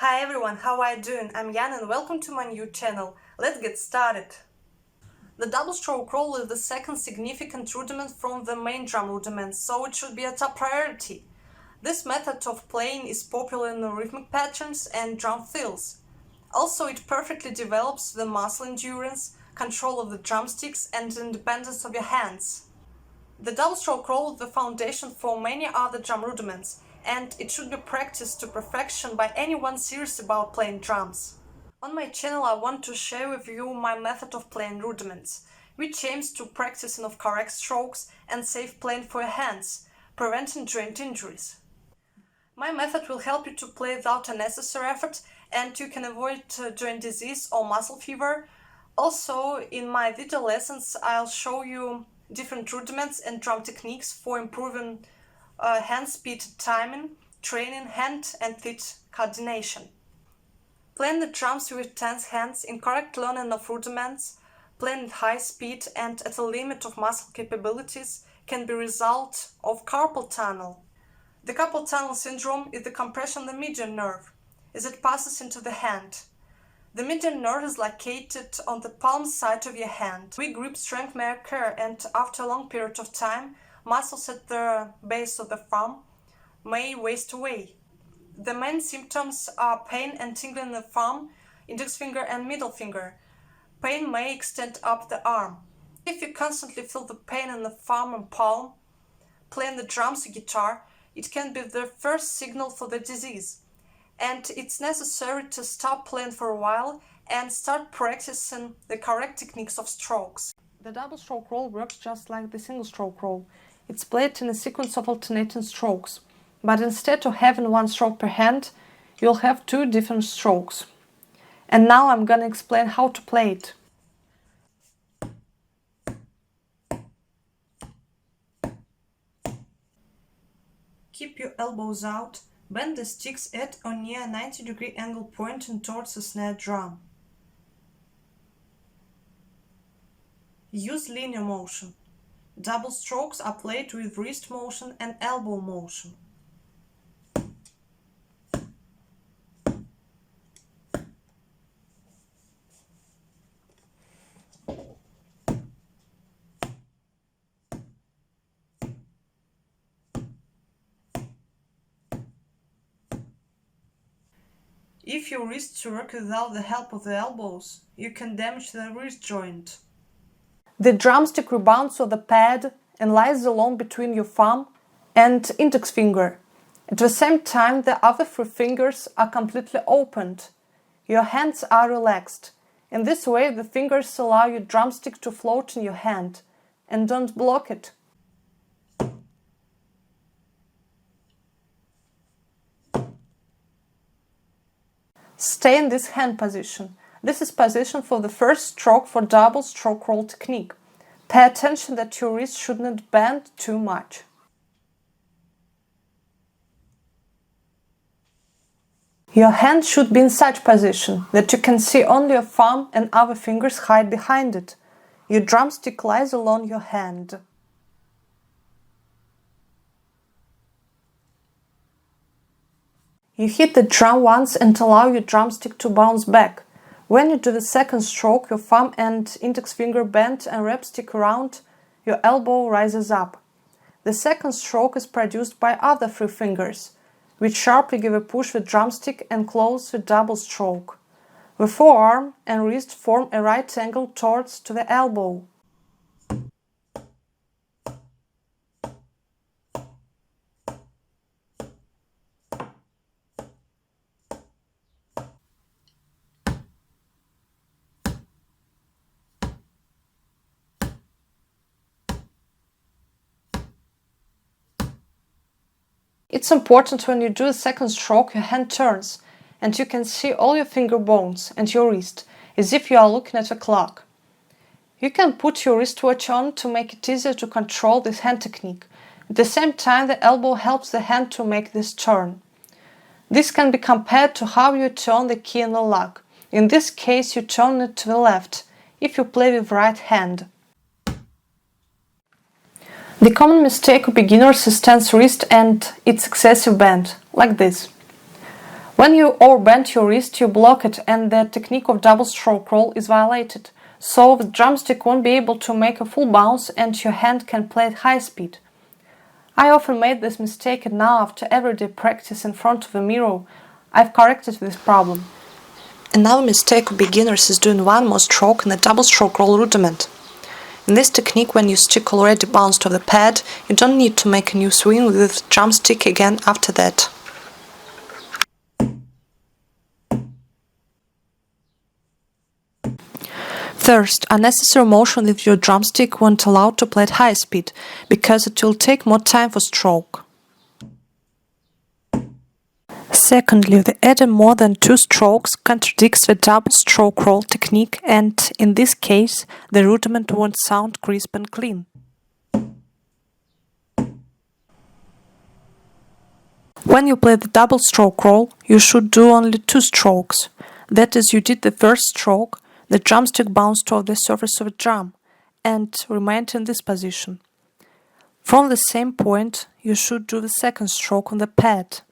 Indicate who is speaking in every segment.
Speaker 1: Hi everyone, how are you doing? I'm Yan and welcome to my new channel. Let's get started. The double stroke roll is the second significant rudiment from the main drum rudiments, so it should be a top priority. This method of playing is popular in the rhythmic patterns and drum fills. Also, it perfectly develops the muscle endurance, control of the drumsticks and independence of your hands. The double stroke roll is the foundation for many other drum rudiments, and it should be practiced to perfection by anyone serious about playing drums. On my channel I want to share with you my method of playing rudiments, which aims to practicing of correct strokes and safe playing for your hands, preventing joint injuries. My method will help you to play without unnecessary effort and you can avoid joint disease or muscle fever. Also, in my video lessons I'll show you different rudiments and drum techniques for improving hand speed timing, training hand and feet coordination. Playing the drums with tense hands, incorrect learning of rudiments, playing at high speed and at a limit of muscle capabilities can be a result of carpal tunnel. The carpal tunnel syndrome is the compression of the median nerve as it passes into the hand. The median nerve is located on the palm side of your hand. Weak grip strength may occur, and after a long period of time, muscles at the base of the thumb may waste away. The main symptoms are pain and tingling in the thumb, index finger and middle finger. Pain may extend up the arm. If you constantly feel the pain in the thumb and palm, playing the drums or guitar, it can be the first signal for the disease. And it's necessary to stop playing for a while and start practicing the correct techniques of strokes. The double stroke roll works just like the single stroke roll. It's played in a sequence of alternating strokes, but instead of having one stroke per hand, you'll have two different strokes. And now I'm gonna explain how to play it. Keep your elbows out. Bend the sticks at or near a 90-degree angle pointing towards the snare drum. Use linear motion. Double strokes are played with wrist motion and elbow motion. If your wrists work without the help of the elbows, you can damage the wrist joint. The drumstick rebounds on the pad and lies alone between your thumb and index finger. At the same time, the other three fingers are completely opened. Your hands are relaxed. In this way, the fingers allow your drumstick to float in your hand and don't block it. Stay in this hand position. This is position for the first stroke for double stroke roll technique. Pay attention that your wrist should not bend too much. Your hand should be in such position that you can see only your thumb and other fingers hide behind it. Your drumstick lies along your hand. You hit the drum once and allow your drumstick to bounce back. When you do the second stroke, your thumb and index finger bend and wrap stick around, your elbow rises up. The second stroke is produced by other three fingers, which sharply give a push with drumstick and close the double stroke. The forearm and wrist form a right angle towards to the elbow. It's important when you do a second stroke, your hand turns and you can see all your finger bones and your wrist, as if you are looking at a clock. You can put your wristwatch on to make it easier to control this hand technique. At the same time, the elbow helps the hand to make this turn. This can be compared to how you turn the key in the lock. In this case, you turn it to the left, if you play with right hand. The common mistake of beginners is tense wrist and its excessive bend, like this. When you overbend your wrist, you block it and the technique of double stroke roll is violated. So the drumstick won't be able to make a full bounce and your hand can play at high speed. I often made this mistake and now after everyday practice in front of a mirror, I've corrected this problem. Another mistake of beginners is doing one more stroke in a double stroke roll rudiment. In this technique, when your stick already bounced off the pad, you don't need to make a new swing with the drumstick again after that. First, unnecessary motion with your drumstick won't allow to play at high speed, because it will take more time for stroke. Secondly, the adding more than 2 strokes contradicts the double stroke roll technique and, in this case, the rudiment won't sound crisp and clean. When you play the double stroke roll, you should do only 2 strokes. That is, you did the first stroke, the drumstick bounced off the surface of the drum, and remained in this position. From the same point, you should do the second stroke on the pad.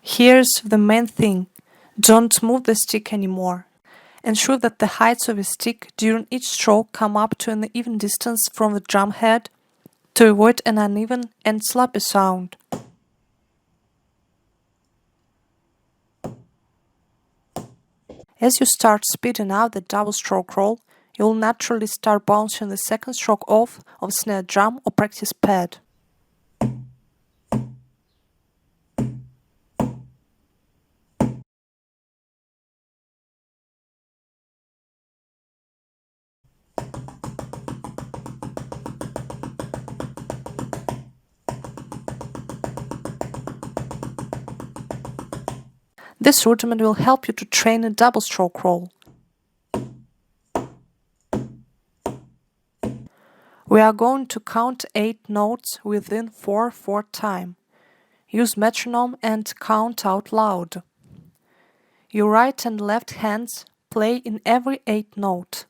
Speaker 1: Here's the main thing: don't move the stick anymore. Ensure that the heights of the stick during each stroke come up to an even distance from the drum head to avoid an uneven and sloppy sound. As you start speeding out the double stroke roll, you will naturally start bouncing the second stroke off of the snare drum or practice pad. This rudiment will help you to train a double stroke roll. We are going to count 8 notes within 4/4 time. Use metronome and count out loud. Your right and left hands play in every 8 note.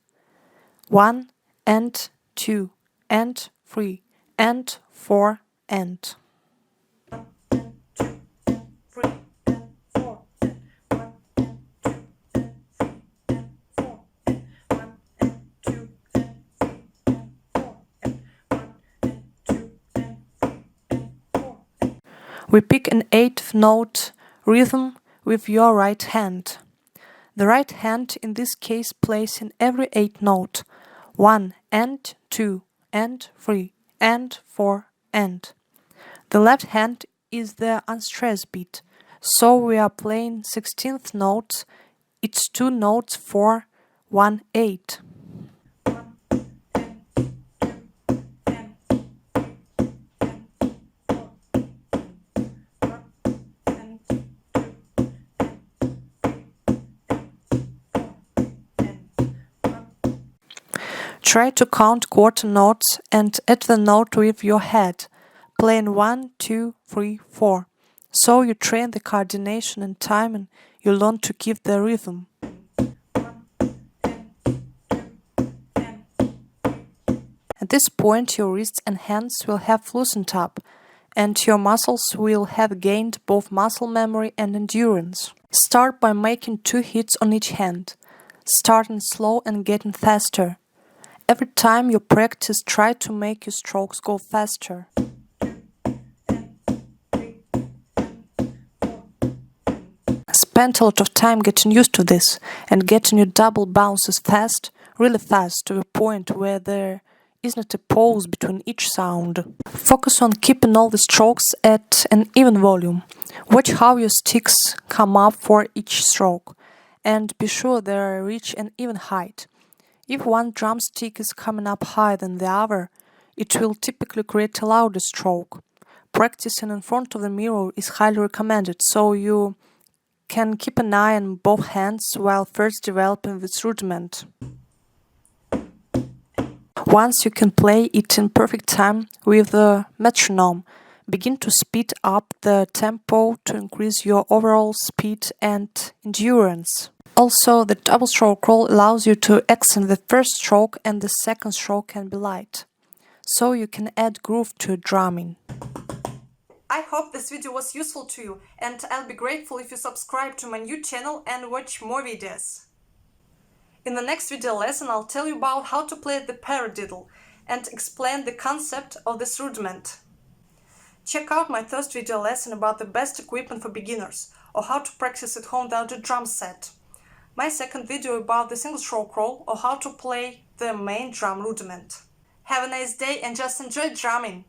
Speaker 1: 1 and 2 and 3 and 4 and. We pick an 8th note rhythm with your right hand. The right hand in this case plays in every 8 note. 1 and 2 and 3 and 4 and. The left hand is the unstressed beat, so we are playing 16th notes. It's 2 notes for 1 8. Try to count quarter notes and add the note with your head, playing 1, 2, 3, 4. So you train the coordination and timing, you learn to give the rhythm. At this point your wrists and hands will have loosened up, and your muscles will have gained both muscle memory and endurance. Start by making 2 hits on each hand, starting slow and getting faster. Every time you practice, try to make your strokes go faster. Spend a lot of time getting used to this and getting your double bounces fast, really fast, to the point where there isn't a pause between each sound. Focus on keeping all the strokes at an even volume. Watch how your sticks come up for each stroke, and be sure they reach an even height. If one drumstick is coming up higher than the other, it will typically create a louder stroke. Practicing in front of the mirror is highly recommended, so you can keep an eye on both hands while first developing this rudiment. Once you can play it in perfect time with the metronome, begin to speed up the tempo to increase your overall speed and endurance. Also, the double stroke roll allows you to accent the first stroke and the second stroke can be light, so you can add groove to your drumming. I hope this video was useful to you, and I'll be grateful if you subscribe to my new channel and watch more videos. In the next video lesson, I'll tell you about how to play the paradiddle and explain the concept of this rudiment. Check out my first video lesson about the best equipment for beginners, or how to practice at home without a drum set. My second video about the single stroke roll, or how to play the main drum rudiment. Have a nice day and just enjoy drumming!